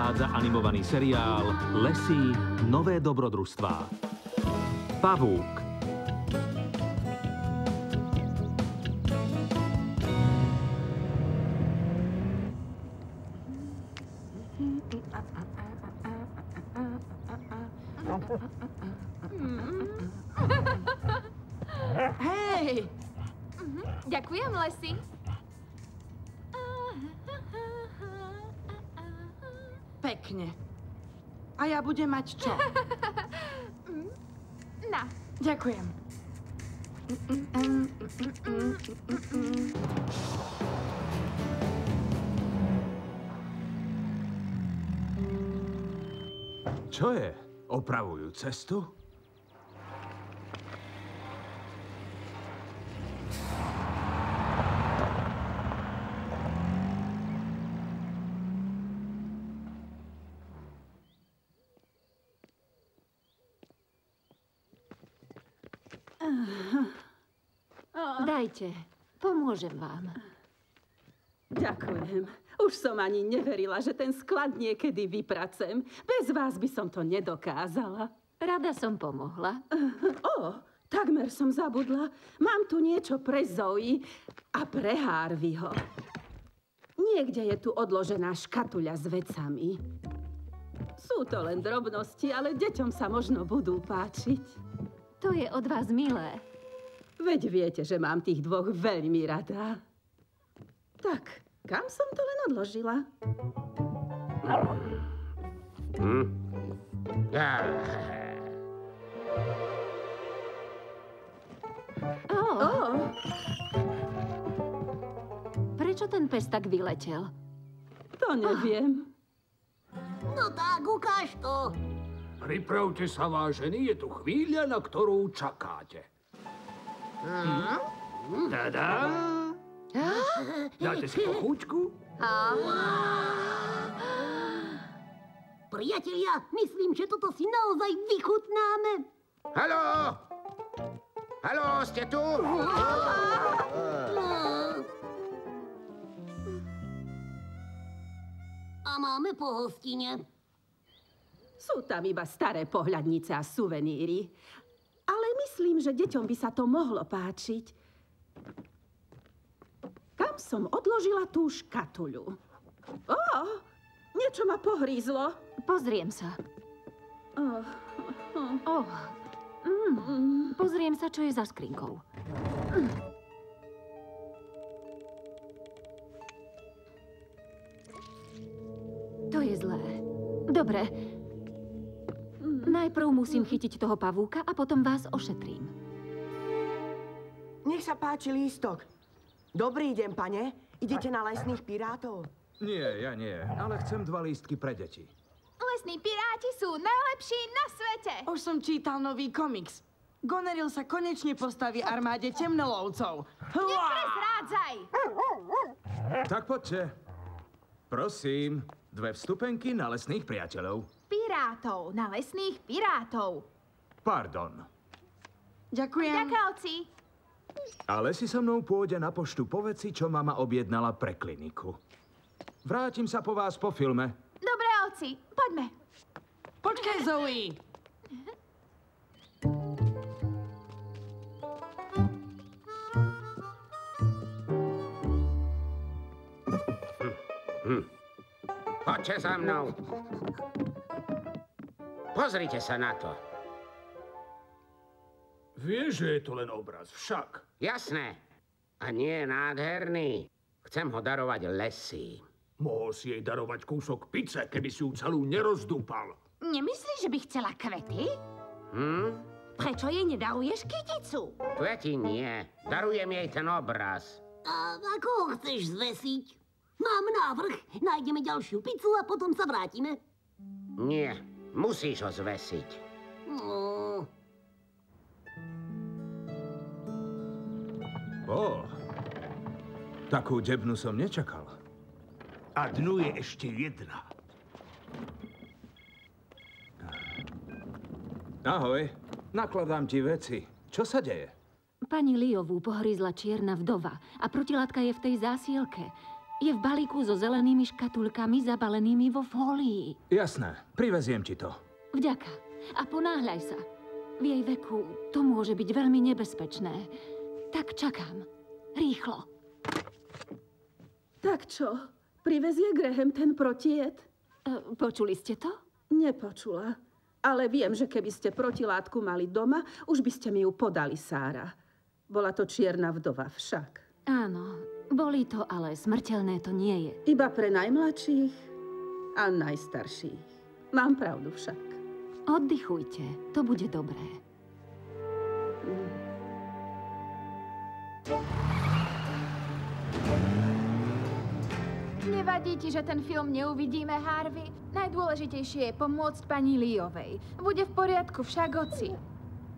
vychádza animovaný seriál Lesy – nové dobrodružstvá. Pavúk. Hej! Ďakujem, Lesy. Pekne. A ja budem mať čo? Na. Ďakujem. Čo je? Opravujú cestu? Dajte, pomôžem vám. Ďakujem. Už som ani neverila, že ten sklad niekedy vypracem. Bez vás by som to nedokázala. Rada som pomohla. Takmer som zabudla. Mám tu niečo pre Zoe a pre Harveyho. Niekde je tu odložená škatuľa s vecami. Sú to len drobnosti, ale deťom sa možno budú páčiť. To je od vás milé. Veď viete, že mám tých dvoch veľmi rada. Tak, kam som to len odložila? Prečo ten pes tak vyletel? To neviem. No tak, ukáž to. Pripravte sa, vážení, je tu chvíľa, na ktorú čakáte. Tada! Dáte si pochúčku? Priatelia, myslím, že toto si naozaj vychutnáme. Haló! Haló, ste tu? A máme po hostine. Sú tam iba staré pohľadnice a suveníry. Ale myslím, že deťom by sa to mohlo páčiť. Kam som odložila tú škatuľu? Niečo ma pohrízlo. Pozriem sa. Pozriem sa, čo je za skrinkou. To je zlé. Dobre. Najprv musím chytiť toho pavúka a potom vás ošetrím. Nech sa páči lístok. Dobrý deň, pane. Idete na lesných pirátov? Nie, ja nie. Ale chcem 2 lístky pre deti. Lesní piráti sú najlepší na svete. Už som čítal nový komiks. Goneril sa konečne postaví armáde temnolovcov. Neprezrádzaj! Tak poďte. Prosím, 2 vstupenky na lesných priateľov. Pirátov, na lesných pirátov. Pardon. Ďakujem. Ďakavci. Ale si so mnou pôjde na poštu po veci, čo mama objednala pre kliniku. Vrátim sa po vás po filme. Dobre, oci, poďme. Počkaj, Zoe. Poďte za mnou. Pozrite sa na to. Vieš, že je to len obraz, však. Jasné. A nie je nádherný. Chcem ho darovať Lesy. Mohol si jej darovať kúsok pice, keby si ju celú nerozdúpal. Nemyslíš, že by chcela kvety? Prečo jej nedaruješ kyticu? Kvety nie. Darujem jej ten obraz. A ako ho chceš zvesiť? Mám návrh. Nájdeme ďalšiu pizzu a potom sa vrátime. Nie. Musíš ho zvesiť. Takú debnu som nečakal. A dnu je ešte jedna. Ahoj. Nakladám ti veci. Čo sa deje? Pani Liovú pohrízla čierna vdova a protilátka je v tej zásielke. Je v balíku so zelenými škatulkami zabalenými vo fólii. Jasné, priveziem ti to. Vďaka. A ponáhľaj sa. V jej veku to môže byť veľmi nebezpečné. Tak čakám. Rýchlo. Tak čo? Privezie Graham ten protijed? Počuli ste to? Nepočula. Ale viem, že keby ste protilátku mali doma, už by ste mi ju podali, Sára. Bola to čierna vdova však. Áno, boli to, ale smrteľné to nie je. Iba pre najmladších a najstarších. Mám pravdu však. Oddychujte, to bude dobré. Nevadí ti, že ten film neuvidíme, Harvey? Najdôležitejšie je pomôcť pani Leeovej. Bude v poriadku však, oci.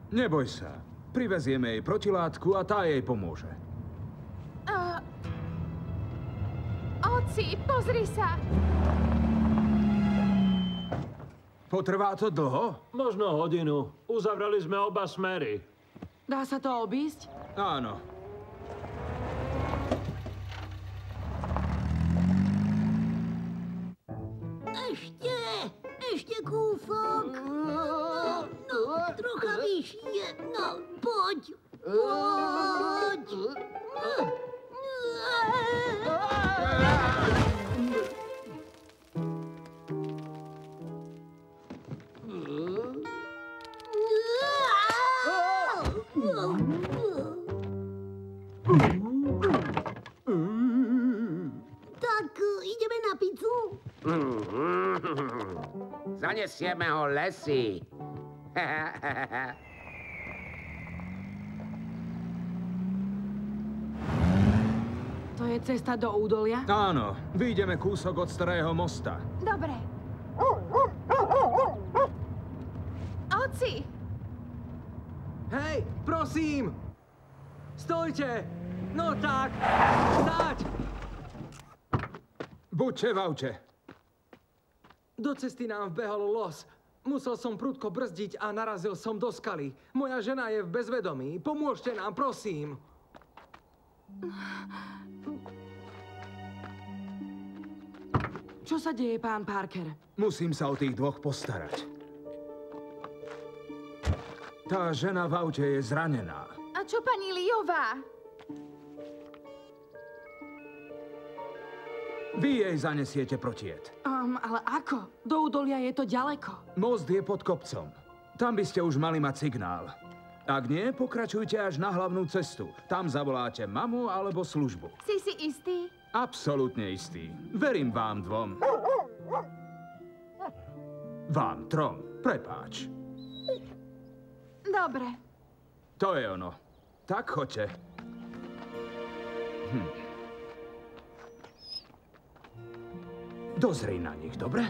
Neboj sa. Privezieme jej protilátku a tá jej pomôže. Oci, pozri sa! Potrvá to dlho? Možno hodinu. Uzavreli sme oba smery. Dá sa to obísť? Áno. Ešte kúsok. No, trocha vyššie. No, poď. Tak ideme na pizzu? Zanesieme ho Lesy. To je cesta do údolia? Áno, vyjdeme kúsok od starého mosta. Dobre. Oci! Hej, prosím! Stojte! No tak, stáť! Buďte v aute. Do cesty nám vbehol los. Musel som prudko brzdiť a narazil som do skaly. Moja žena je v bezvedomí. Pomôžte nám, prosím. Čo sa deje, pán Parker? Musím sa o tých dvoch postarať. Tá žena v aute je zranená. A čo pani Leeová? Vy jej zanesiete protijed. Ale ako? Do údolia je to ďaleko. Most je pod kopcom. Tam by ste už mali mať signál. Ak nie, pokračujte až na hlavnú cestu. Tam zavoláte mamu alebo službu. Si istý? Absolútne istý. Verím vám dvom. Vám trom. Prepáč. Dobre. To je ono. Tak choďte. Dozri na nich, dobre?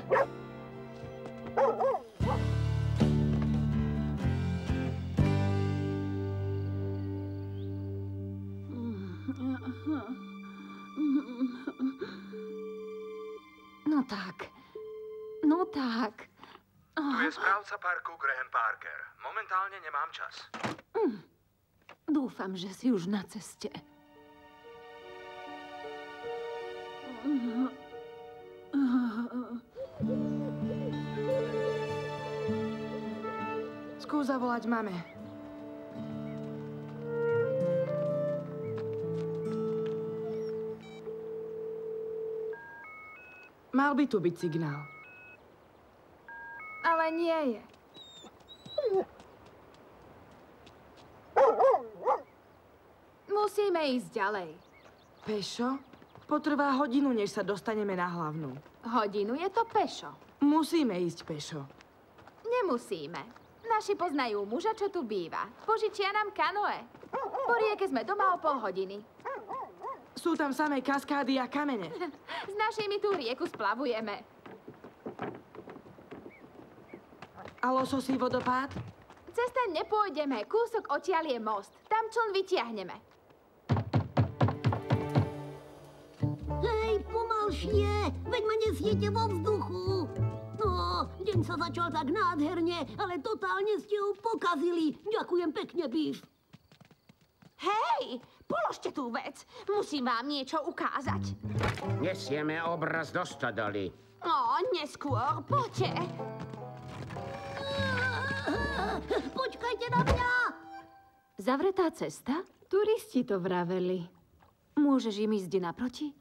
No tak. No tak. Tu je správca parku Graham Parker. Momentálne nemám čas. Dúfam, že si už na ceste. Skús zavolať mame. Mal by tu byť signál. Ale nie je. Musíme ísť ďalej. Pešo? Potrvá hodinu, než sa dostaneme na hlavnú. Hodinu je to pešo. Musíme ísť pešo. Nemusíme. Naši poznajú muža, čo tu býva. Požičia nám kanoe. Po rieke sme doma o pol hodiny. Sú tam samé kaskády a kamene. S našimi tú rieku splavujeme. A lososý vodopád? Cez ten nepôjdeme. Kúsok odtiaľ je most. Tam čln vytiahneme. Hej, pomalšie! Veď ma nesiete vo vzduchu! No, deň sa začal tak nádherne, ale totálne ste ho pokazili. Ďakujem pekne, Biff. Hej! Položte tú vec. Musím vám niečo ukázať. Nesieme obraz do stodoly. Neskôr, poďte. Počkajte na mňa! Zavretá cesta? Turisti to vraveli. Môžeš im ísť naproti?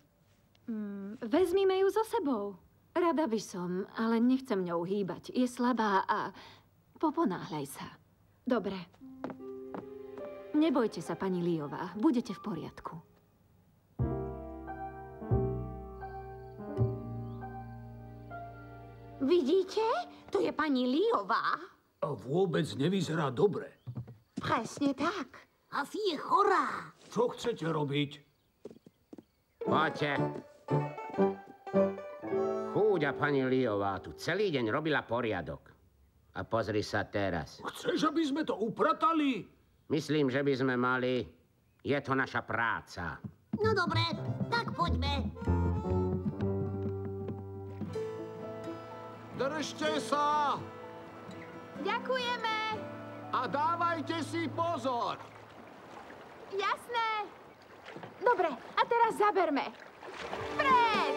Vezmime ju so sebou. Rada by som, ale nechcem ňou hýbať. Je slabá a poponáhľaj sa. Dobre. Nebojte sa, pani Liová. Budete v poriadku. Vidíte? To je pani Liová. A vôbec nevyzerá dobre. Presne tak. Asi je chorá. Čo chcete robiť? Poďte. Chúďa pani Liová tu celý deň robila poriadok. A pozri sa teraz. Chceš, aby sme to upratali? Myslím, že by sme mali. Je to naša práca. No dobre, tak poďme. Držte sa! Ďakujeme! A dávajte si pozor! Jasné! Dobre, a teraz zaberme. Vpred!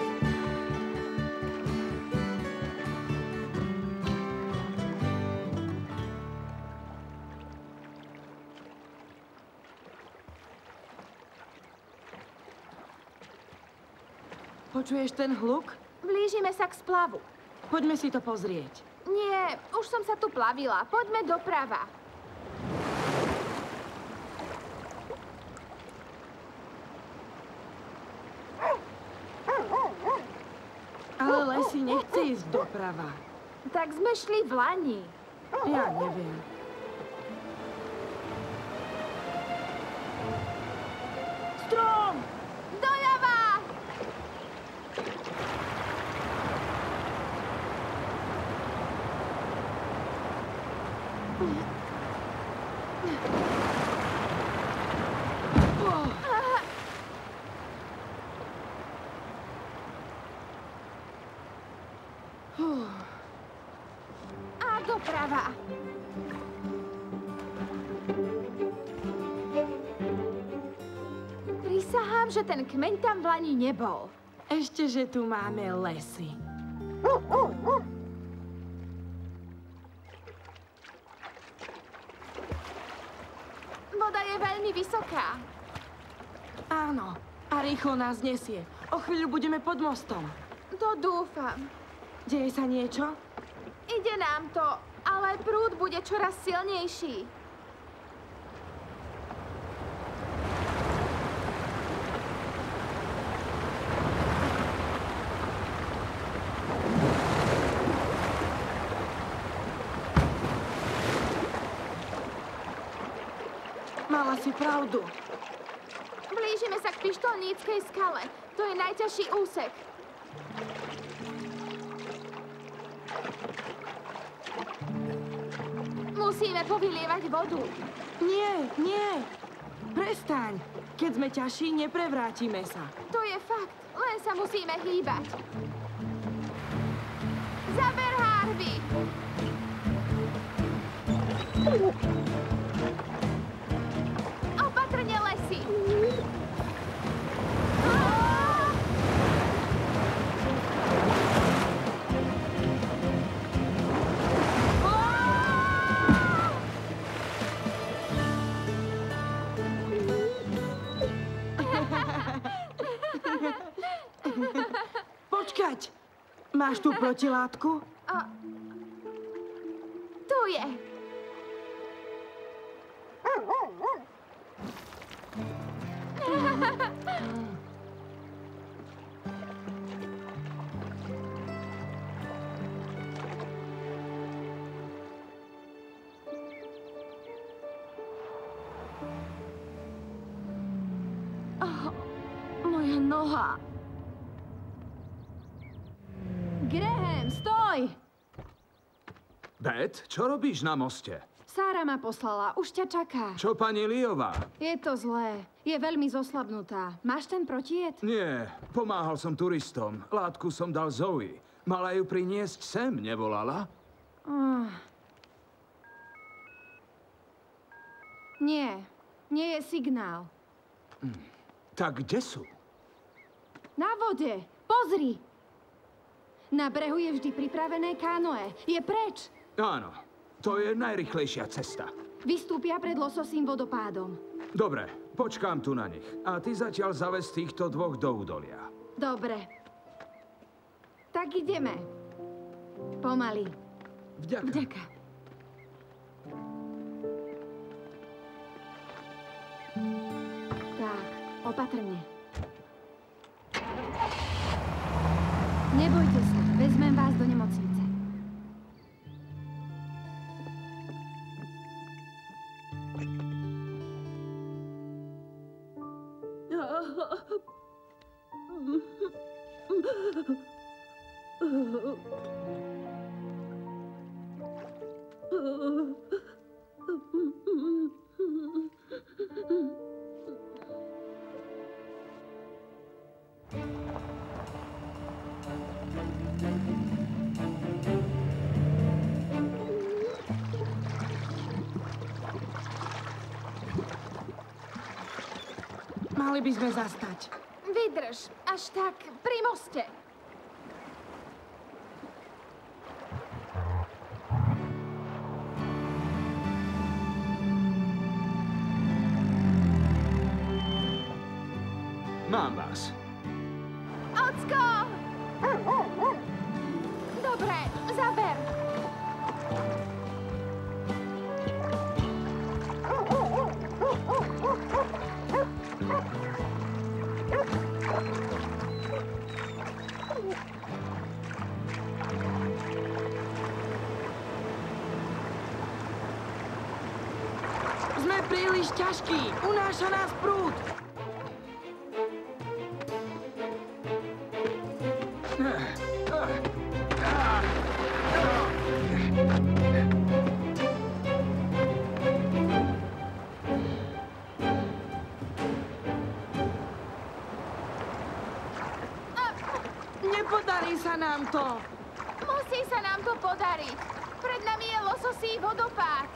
Počuješ ten hluk? Blížime sa k splavu. Poďme si to pozrieť. Nie, už som sa tu plavila. Poďme doprava. Ale Lesy nechce ísť doprava. Tak sme šli v lani. Ja neviem. Strom! Doľava! A doprava. Prisahám, že ten kmeň tam v lani nebol. Ešte, že tu máme Lesy. Voda je veľmi vysoká. Áno, a rýchlo nás nesie. O chvíľu budeme pod mostom. To dúfam. Deje sa niečo? Ide nám to, ale prúd bude čoraz silnejší. Mala si pravdu. Blížime sa k Pištolníckej skale. To je najťažší úsek. Musíme povylievať vodu. Nie, nie. Prestaň. Keď sme ťažší, neprevrátime sa. To je fakt. Len sa musíme hýbať. Zaber, Harvey! Opatrne, Lesy! Počkať! Máš tu protilátku? Tu je. Moja noha. Graham, stoj! Bet, čo robíš na moste? Sára ma poslala, už ťa čaká. Čo pani Liová? Je to zlé. Je veľmi zoslabnutá. Máš ten protijet? Nie, pomáhal som turistom. Látku som dal Zoe. Mala ju priniesť sem, nevolala? Nie, nie je signál. Tak kde sú? Na vode. Pozri. Na brehu je vždy pripravené kánoe. Je preč. Áno, to je najrýchlejšia cesta. Vystúpia pred lososým vodopádom. Dobre, počkám tu na nich. A ty zatiaľ zavez týchto dvoch do údolia. Dobre. Tak ideme. Pomaly. Vďaka. Vďaka. Tak, opatrne. Nebojte sa, vezmem vás do nemocnice. Mali by sme zastať. Vydrž, až tak pri moste. Mám vás. Ocko! Dobre, zaber. Sme príliš ťažkí. Unáša nás prúd. Nepodarí sa nám to. Musí sa nám to podariť. Pred nami je lososí vodopád.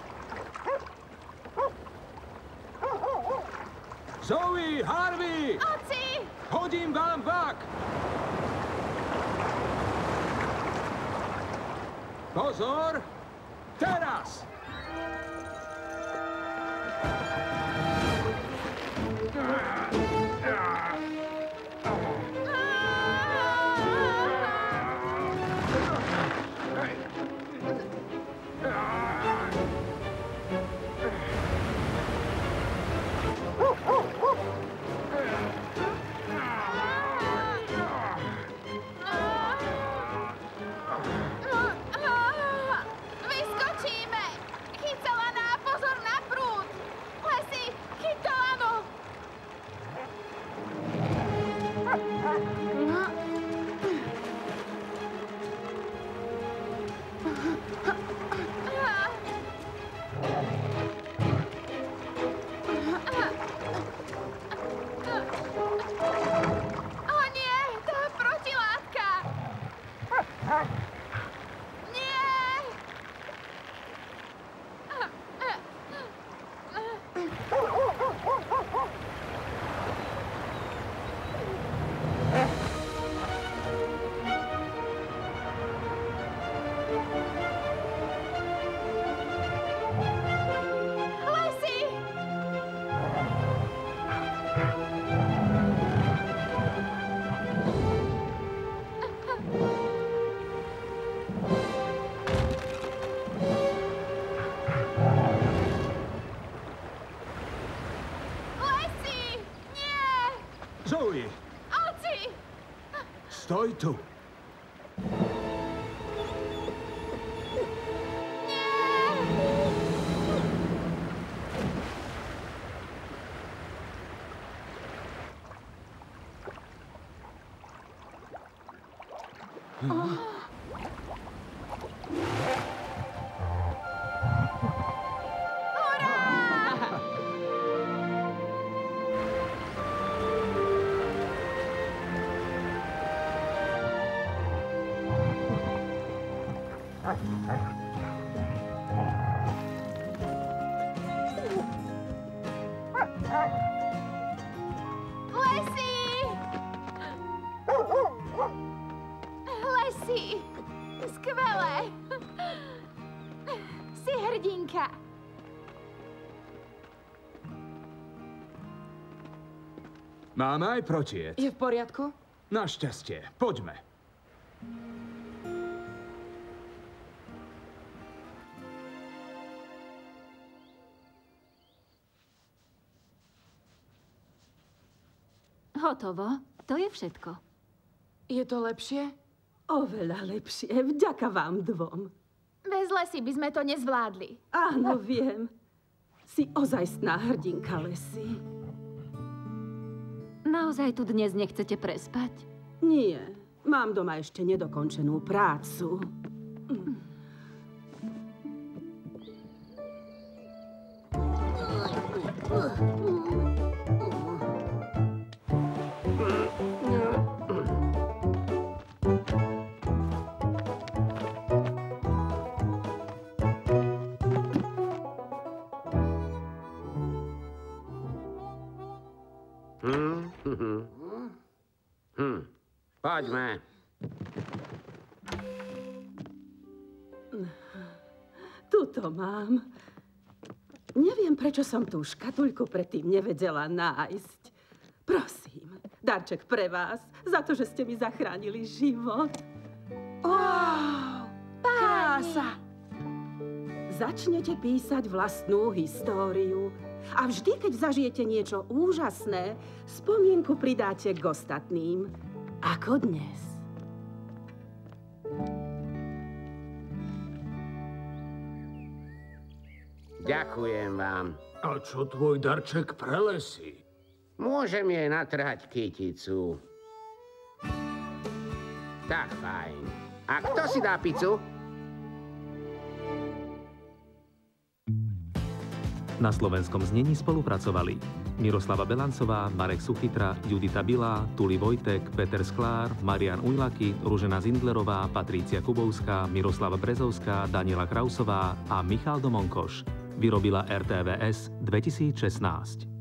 Zoe, Harvey! Oci! Hodím vám vak! Pozor! Teraz! Vyskočíme! Chytelaná, pozor na prúd! Lesy, chytelano! O nie, tá protilátka! Nie! Lesy! Lesy! Nie! Zoe, Oci! stoj tu. hrdinka. Máme aj protied. Je v poriadku? Našťastie. Poďme. Hotovo. To je všetko. Je to lepšie? Oveľa lepšie, vďaka vám dvom. Bez Lesy by sme to nezvládli. Áno, viem. Si ozajstná hrdinka, Lesy. Naozaj tu dnes nechcete prespať? Nie. Mám doma ešte nedokončenú prácu. Poďme. Tuto mám. Neviem, prečo som tú škatuľku predtým nevedela nájsť. Prosím, darček pre vás, za to, že ste mi zachránili život. Wow! Krása! Začnete písať vlastnú históriu. A vždy, keď zažijete niečo úžasné, spomienku pridáte k ostatným. Ako dnes. Ďakujem vám. A čo tvoj darček pre Lesy? Môžem jej natrhať kyticu. Tak fajn. A kto si dá pizzu? Na slovenskom znení spolupracovali Miroslava Belancová, Marek Suchitra, Judita Bilá, Tuli Vojtek, Peter Sklár, Marian Ujlaky, Ružena Zindlerová, Patrícia Kubovská, Miroslava Brezovská, Daniela Krausová a Michal Domonkoš. Vyrobila RTVS 2016.